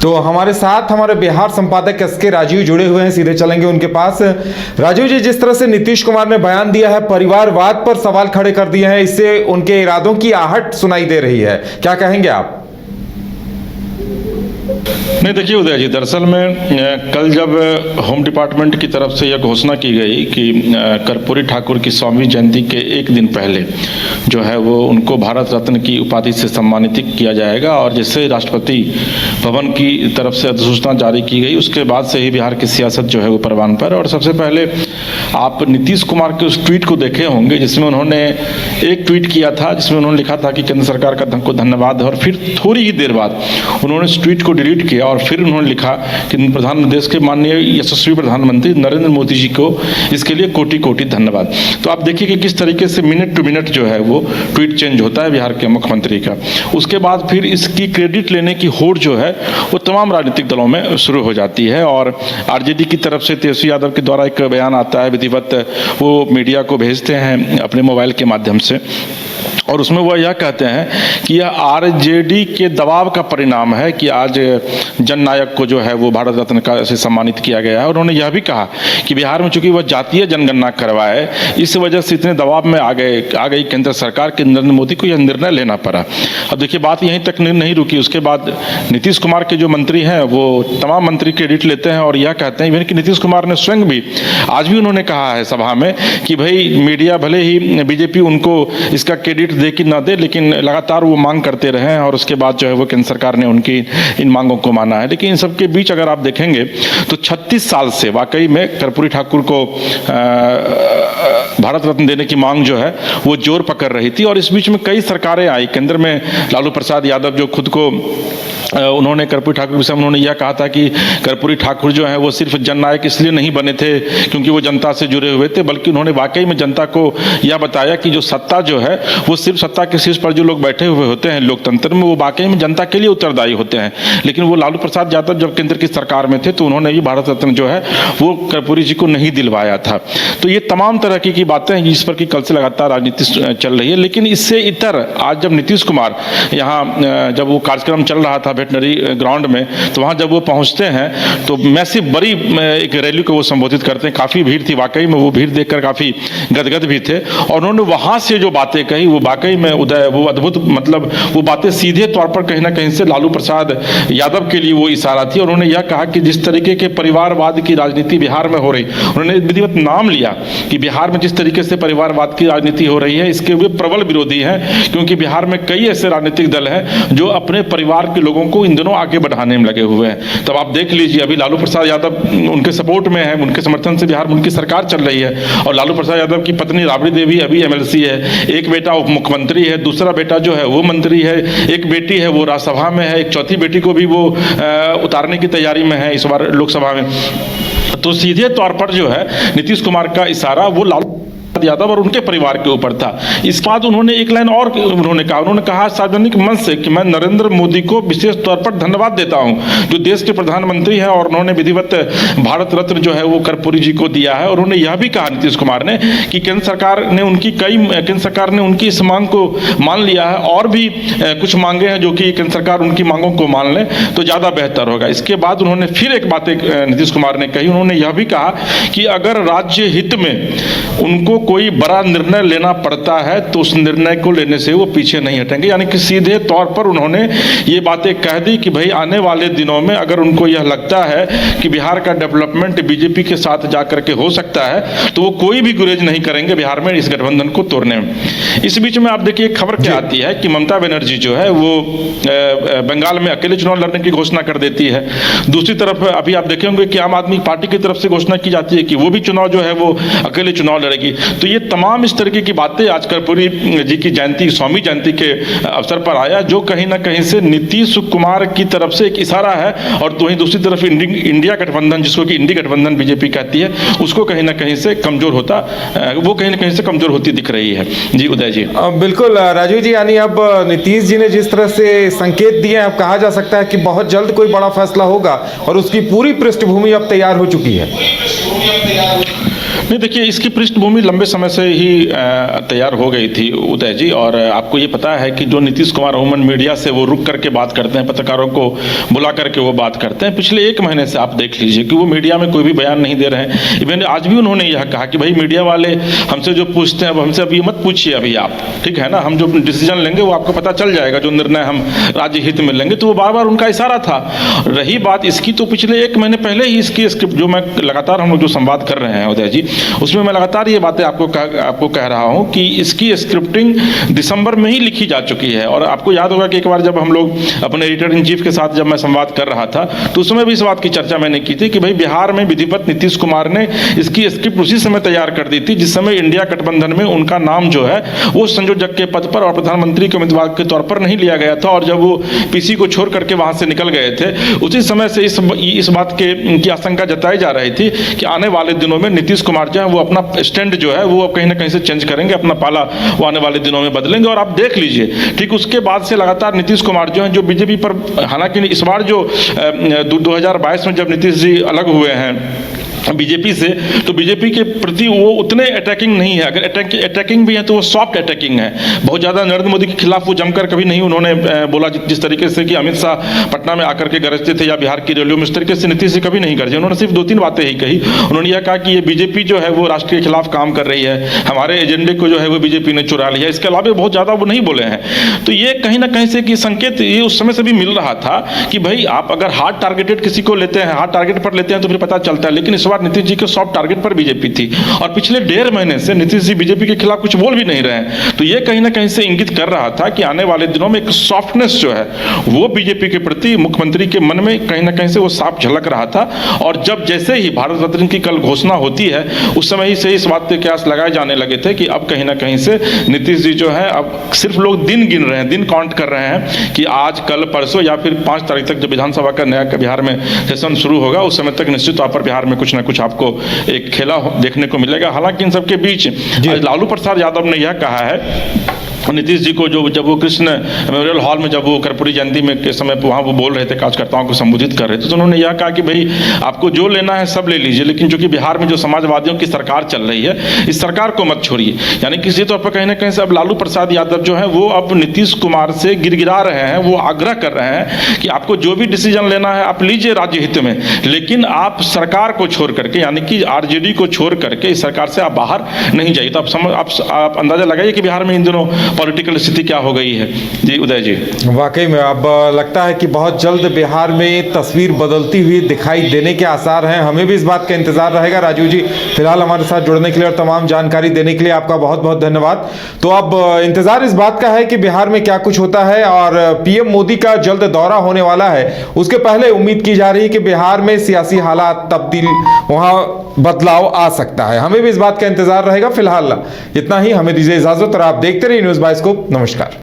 तो हमारे साथ हमारे बिहार संपादक एसके राजीव जुड़े हुए हैं, सीधे चलेंगे उनके पास। राजीव जी, जिस तरह से नीतीश कुमार ने बयान दिया है, परिवारवाद पर सवाल खड़े कर दिए हैं, इससे उनके इरादों की आहट सुनाई दे रही है, क्या कहेंगे आप? नहीं, देखिए उदय जी, दरअसल में कल जब होम डिपार्टमेंट की तरफ से यह घोषणा की गई कि कर्पूरी ठाकुर की 100वीं जयंती के एक दिन पहले जो है वो उनको भारत रत्न की उपाधि से सम्मानित किया जाएगा, और जैसे राष्ट्रपति भवन की तरफ से अधिसूचना जारी की गई उसके बाद से ही बिहार की सियासत जो है वो परवान पर। और सबसे पहले आप नीतीश कुमार के उस ट्वीट को देखे होंगे जिसमें उन्होंने एक ट्वीट किया था जिसमें उन्होंने लिखा था कि केंद्र सरकार का धन्यवाद है, और फिर थोड़ी ही देर बाद उन्होंने उस ट्वीट को डिलीट किया और फिर उन्होंने लिखा कि देश के माननीय यशस्वी प्रधानमंत्री नरेंद्र मोदी जी को इसके लिए कोटि कोटि धन्यवाद। तो आप देखिए कि किस तरीके से मिनट टू मिनट जो है वो ट्वीट चेंज होता है बिहार के मुख्यमंत्री का। उसके बाद फिर इसकी क्रेडिट लेने की होड़ जो है वो तमाम राजनीतिक दलों में शुरू हो जाती है, और आरजेडी की तरफ से तेजस्वी यादव के द्वारा एक बयान आता है विधिवत, वो मीडिया को भेजते हैं अपने मोबाइल के माध्यम से, और उसमें वह यह कहते हैं कि यह आरजेडी के दबाव का परिणाम है कि आज जननायक को जो है वो भारत रत्न का से सम्मानित किया गया है। और उन्होंने यह भी कहा कि बिहार में चूंकि वह जातीय जनगणना करवाए, इस वजह से इतने दबाव में आ गई केंद्र सरकार के नरेंद्र मोदी को यह निर्णय लेना पड़ा। अब देखिए बात यहीं तक नहीं रुकी, उसके बाद नीतीश कुमार के जो मंत्री हैं वो तमाम मंत्री क्रेडिट लेते हैं और यह कहते हैं कि नीतीश कुमार ने स्वयं भी आज भी उन्होंने कहा है सभा में कि भाई मीडिया भले ही बीजेपी उनको इसका क्रेडिट दे कि ना दे, लेकिन लगातार वो मांग करते रहे हैं और उसके बाद जो है वो केंद्र सरकार ने उनकी इन मांगों को माना है। लेकिन इन सब के बीच अगर आप देखेंगे तो 36 साल से वाकई में कर्पूरी ठाकुर को भारत रत्न देने की मांग जो है वो जोर पकड़ रही थी, और इस बीच में कई सरकारें आई। केंद्र में लालू प्रसाद यादव जो खुद को उन्होंने कर्पूरी ठाकुर विषय में उन्होंने यह कहा था कि कर्पूरी ठाकुर जो है वो सिर्फ जननायक इसलिए नहीं बने थे क्योंकि वो जनता से जुड़े हुए थे, बल्कि उन्होंने वाकई में जनता को यह बताया कि जो सत्ता जो है वो सिर्फ सत्ता के शीर्ष पर जो लोग बैठे हुए होते हैं लोकतंत्र में, वो वाकई में जनता के लिए उत्तरदायी होते हैं। लेकिन वो लालू प्रसाद यादव जब केंद्र की सरकार में थे तो उन्होंने भी भारत रत्न जो है वो कर्पूरी जी को नहीं दिलवाया था। तो ये तमाम तरह की बातें हैं जिस पर कि कल से लगातार राजनीति चल रही है। लेकिन इससे इतर आज जब नीतीश कुमार यहाँ जब वो कार्यक्रम चल रहा था वेटनरी ग्राउंड में, तो वहाँ जब वो पहुँचते हैं तो मैसिव बड़ी एक रैली को वो संबोधित करते हैं। काफ़ी भीड़ थी, वाकई में वो भीड़ देखकर काफ़ी गदगद भी थे, और उन्होंने वहाँ से जो बातें कही वो वाकई में उदय वो अद्भुत, मतलब वो बातें सीधे तौर पर कहीं ना कहीं से लालू प्रसाद यादव के लिए वो इशारा थी। और उन्होंने यह कहा कि जिस तरीके के परिवारवाद की राजनीति बिहार में हो रही, उन्होंने विधिवत नाम लिया कि बिहार में जिस तरीके से परिवारवाद की राजनीति हो रही है इसके वे प्रबल विरोधी हैं, क्योंकि बिहार में कई ऐसे राजनीतिक दल हैं जो अपने परिवार के लोगों को इन दिनों आगे बढ़ाने में लगे हुए हैं। तब आप देख लीजिए अभी लालू प्रसाद यादव उनके सपोर्ट में है, उनके समर्थन से बिहार में उनकी सरकार चल रही है, और लालू प्रसाद यादव की पत्नी राबड़ी देवी अभी एमएलसी है, एक बेटा उप मुख्यमंत्री है, दूसरा बेटा जो है वो मंत्री है, एक बेटी है वो राज्यसभा में है, एक चौथी बेटी को भी वो उतारने की तैयारी में है इस बार लोकसभा में। तो सीधे तौर पर जो है नीतीश कुमार का इशारा वो लालू यादव और उनके परिवार के ऊपर था। इस बात उन्होंने एक लाइन और उन्होंने कहा सार्वजनिक मंच से कि मैं नरेंद्र मोदी को विशेष तौर पर धन्यवाद देता हूं जो देश के प्रधानमंत्री हैं, और उन्होंने विधिवत भारत रत्न जो है वो कर्पूरी जी को दिया है। और उन्होंने यह भी कहा नीतीश कुमार ने कि केंद्र सरकार ने उनकी इस मांग को मान लिया है, और भी कुछ मांगे हैं जो कि केंद्र सरकार उनकी मांगों को मान ले तो ज्यादा बेहतर होगा। इसके बाद उन्होंने फिर एक बात नीतीश कुमार ने कही, उन्होंने यह भी कहा कि अगर राज्य हित में उनको कोई बड़ा निर्णय लेना पड़ता है तो उस निर्णय को लेने से वो पीछे नहीं हटेंगे। यानी कि सीधे तौर पर उन्होंने ये बातें कह दी कि भाई आने वाले दिनों में अगर उनको यह लगता है कि बिहार का डेवलपमेंट बीजेपी के साथ जाकर के हो सकता है तो वो कोई भी गुरेज नहीं करेंगे बिहार में इस गठबंधन को तोड़ने में। इस बीच में आप देखिए खबर क्या आती है कि ममता बनर्जी जो है वो बंगाल में अकेले चुनाव लड़ने की घोषणा कर देती है। दूसरी तरफ अभी आप देखे होंगे कि आम आदमी पार्टी की तरफ से घोषणा की जाती है कि वो भी चुनाव जो है वो अकेले चुनाव लड़ेगी। तो ये तमाम इस तरीके की बातें आज कर्पूरी जी की जयंती 100वीं जयंती के अवसर पर आया, जो कहीं ना कहीं से नीतीश कुमार की तरफ से एक इशारा है, और वहीं दूसरी तरफ इंडिया गठबंधन जिसको कि इंडी गठबंधन बीजेपी कहती है उसको कहीं ना कहीं से कमजोर होता वो कहीं ना कहीं से कमजोर होती दिख रही है। जी उदय जी। बिल्कुल राजीव जी, यानी अब नीतीश जी ने जिस तरह से संकेत दिए अब कहा जा सकता है कि बहुत जल्द कोई बड़ा फैसला होगा और उसकी पूरी पृष्ठभूमि अब तैयार हो चुकी है। नहीं, देखिए इसकी पृष्ठभूमि लंबे समय से ही तैयार हो गई थी उदय जी, और आपको ये पता है कि जो नीतीश कुमार अमूमन मीडिया से वो रुक करके बात करते हैं, पत्रकारों को बुला करके वो बात करते हैं। पिछले 1 महीने से आप देख लीजिए कि वो मीडिया में कोई भी बयान नहीं दे रहे हैं। इवन आज भी उन्होंने यह कहा कि भाई मीडिया वाले हमसे जो पूछते हैं अब हमसे अभी मत पूछिए अभी आप, ठीक है ना, हम जो डिसीजन लेंगे वो आपको पता चल जाएगा, जो निर्णय हम राज्य हित में लेंगे। तो वो बार बार उनका इशारा था। रही बात इसकी, तो पिछले 1 महीने पहले ही इसकी स्क्रिप्ट जो मैं लगातार हम लोग जो संवाद कर रहे हैं उदय जी, उसमें मैं लगातार ये बातें आपको कह रहा हूं कि इसकी स्क्रिप्टिंग दिसंबर में ही लिखी जा चुकी है। और आपको याद होगा कि एक बार जब हम लोग अपने एडिटर इन चीफ के साथ जब मैं संवाद कर रहा था तो उस समय भी इस बात की चर्चा मैंने की थी कि भाई बिहार में विधिवत नीतीश कुमार ने इसकी स्क्रिप्ट उसी समय तैयार कर दी थी जिस समय इंडिया गठबंधन में उनका नाम जो है वो संयोजक के पद पर और प्रधानमंत्री के उम्मीदवार के तौर पर नहीं लिया गया था। और जब वो पीसी को छोड़ करके वहां से निकल गए थे, उसी समय से इस बात की आशंका जताई जा रही थी कि आने वाले दिनों में नीतीश कुमार जो है वो अपना स्टैंड जो है वो कहीं ना कहीं से चेंज करेंगे, अपना पाला वो आने वाले दिनों में बदलेंगे। और आप देख लीजिए, ठीक उसके बाद से लगातार नीतीश कुमार जो है जो बीजेपी पर, हालांकि इस बार जो 2022 में जब नीतीश जी अलग हुए हैं बीजेपी से, तो बीजेपी के प्रति वो उतने अटैकिंग नहीं है। अगर अटैकिंग भी है तो वो सॉफ्ट अटैकिंग है। बहुत ज़्यादा नरेंद्र मोदी के खिलाफ वो जमकर कभी नहीं उन्होंने बोला, जिस तरीके से कि अमित शाह पटना में आकर के गरजते थे या बिहार की रैलियों में, इस तरीके से नीतीश जी कभी नहीं गरजे। उन्होंने सिर्फ 2-3 बातें ही कही। उन्होंने यह कहा कि ये बीजेपी जो है वो राष्ट्र के खिलाफ काम कर रही है, हमारे एजेंडे को जो है वो बीजेपी ने चुरा लिया। इसके अलावा बहुत ज़्यादा वो नहीं बोले हैं। तो ये कहीं ना कहीं से कि संकेत ये उस समय से भी मिल रहा था कि भाई आप अगर हार्ड टारगेटेड किसी को लेते हैं, हार्ड टारगेट पर लेते हैं तो फिर पता चलता है। लेकिन इस बार नीतीश जी के सॉफ्ट टारगेट पर बीजेपी थी और पिछले 1.5 महीने से नीतीश जी बीजेपी के खिलाफ कुछ बोल भी नहीं रहे हैं। तो ये कहीं ना कहीं से इंगित कर रहा था कि आने वाले दिनों में एक सॉफ्टनेस जो है वो बीजेपी के प्रति मुख्यमंत्री के मन में कहीं ना कहीं से वो साफ झलक रहा था। और जब जैसे ही भारत रत्न की कल घोषणा होती है उस समय ही से इस बात के कयास लगाए जाने लगे थे कि अब कहीं ना कहीं से नीतीश जी जो है अब सिर्फ लोग दिन गिन रहे हैं, दिन काउंट कर रहे हैं कि आज कल परसों या फिर 5 तारीख तक जब विधानसभा का नया बिहार में सेशन शुरू होगा उस समय तक निश्चित तौर पर बिहार में कुछ ना कुछ आपको एक खेला देखने को मिलेगा। हालांकि इन सबके बीच लालू प्रसाद यादव ने यह कहा है नीतीश जी को, जो जब वो कृष्ण मेमोरियल हॉल में जब वो कर्पूरी जयंती में के समय वहाँ वो बोल रहे थे, कार्यकर्ताओं को संबोधित कर रहे थे, तो उन्होंने यह कहा कि भाई आपको जो लेना है सब ले लीजिए, लेकिन चूंकि बिहार में जो समाजवादियों की सरकार चल रही है इस सरकार को मत छोड़िए। यानी किसी तौर पर कहीं ना कहीं से अब लालू प्रसाद यादव जो है वो अब नीतीश कुमार से गिड़गिड़ा रहे हैं, वो आग्रह कर रहे हैं कि आपको जो भी डिसीजन लेना है आप लीजिए राज्य हित में, लेकिन आप सरकार को छोड़ करके यानी कि आरजेडी को छोड़ करके इस सरकार से आप बाहर नहीं जाइए। तो आप अंदाजा लगाइए कि बिहार में इन दिनों पॉलिटिकल स्थिति क्या हो गई है। जी उदय जी, वाकई में अब लगता है कि बहुत जल्द बिहार में तस्वीर बदलती हुई दिखाई देने के आसार हैं। हमें भी इस बात का इंतजार रहेगा। राजीव जी, फिलहाल हमारे साथ जुड़ने के लिए और तमाम जानकारी देने के लिए आपका बहुत बहुत धन्यवाद। तो अब इंतजार इस बात का है कि बिहार में क्या कुछ होता है और पीएम मोदी का जल्द दौरा होने वाला है। उसके पहले उम्मीद की जा रही है कि बिहार में सियासी हालात तब्दील, वहां बदलाव आ सकता है। हमें भी इस बात का इंतजार रहेगा। फिलहाल इतना ही, हमें दीजिए इजाजत और आप देखते रहिए न्यूज़ बाइस्कोप। नमस्कार।